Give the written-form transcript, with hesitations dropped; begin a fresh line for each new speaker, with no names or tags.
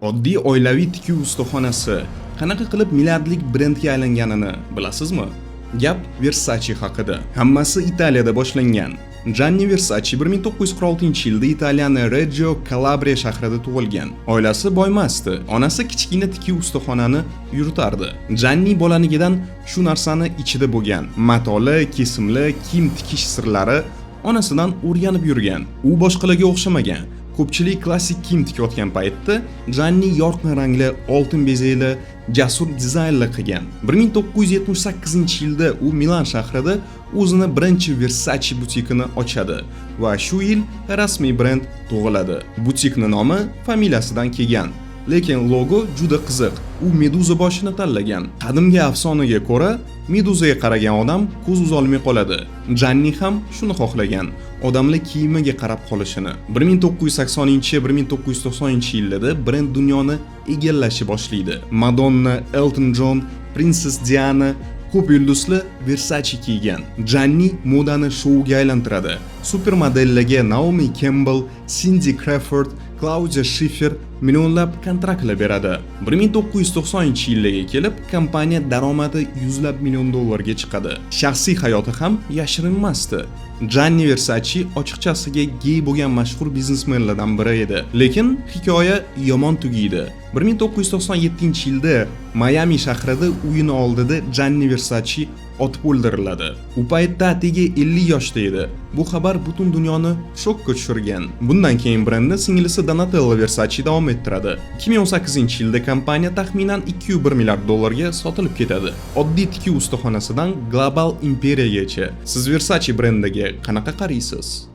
Oddiy oilaviy tikuv ustaxonasi qanaqa qilib milliardlik brendga aylanganini bilasizmi? Gap Versace haqida. Hammasi Italiyada boshlangan. Gianni Versace 1946-yilda Italiyaning Reggio Calabria shahrida tug'ilgan. Oilasi boymasdi. Onasi kichkina tikuv ustaxonani yuritardi. Gianni bolaligidan shu narsani ichida bo'lgan. Matoli, kesimli, kiyim tikish sirlari onasidan o'rganib yurgan. U boshqalarga o'xshamagan. Ko'pchilik klassik kiyim tikayotgan paytda Gianni yorqin rangli, oltin bezakli, jasur dizaynlar qilgan. 1978-yilda u Milan shahrida o'zini birinchi Versace butikini ochadi va shu yil rasmiy brend tug'iladi. Butikning nomi familiyasidan kelgan. Lekin logo juda qiziq. U meduza boshini tanlagan. Qadimgi afsonaga ko'ra, meduzaga qaragan odam ko'z uzolmay qoladi. Gianni ham shuni xohlagan. Odamlar kiyimiga qarab qolishini. 1980-1990-yillarda brend dunyoni egallashni boshlaydi. Madonna, Elton John, Princess Diana ko'p yulduzli Versace kiygan. Gianni modani shouga aylantiradi. Supermodellarga Naomi Campbell, Cindy Crawford, Claudia Schiffer millionlab kontraktlar beradi. 1990-yillarga kelib, kompaniya daromadi yuzlab million dollarga chiqadi. Shaxsiy hayoti ham yashirinmasdi. Gianni Versace ochiqchasiga gey bo'lgan mashhur biznesmenlardan biri edi. Lekin hikoya yomon tugaydi. 1997-yilda Miami shahrida uyini oldida Gianni Versace otib o'ldiriladi. U paytda atigi 50 yoshda edi. Bu xabar butun dunyoni shokka tushirgan. Bundan keyin brendni singlisi Donatella Versace davom ettiradi. 2018-yilda kompaniya taxminan 201 milliard dollarga sotilib ketadi. Oddiy tikuv ustaxonasidan global imperiyagacha. Siz Versace brendiga qanaqa qaraysiz?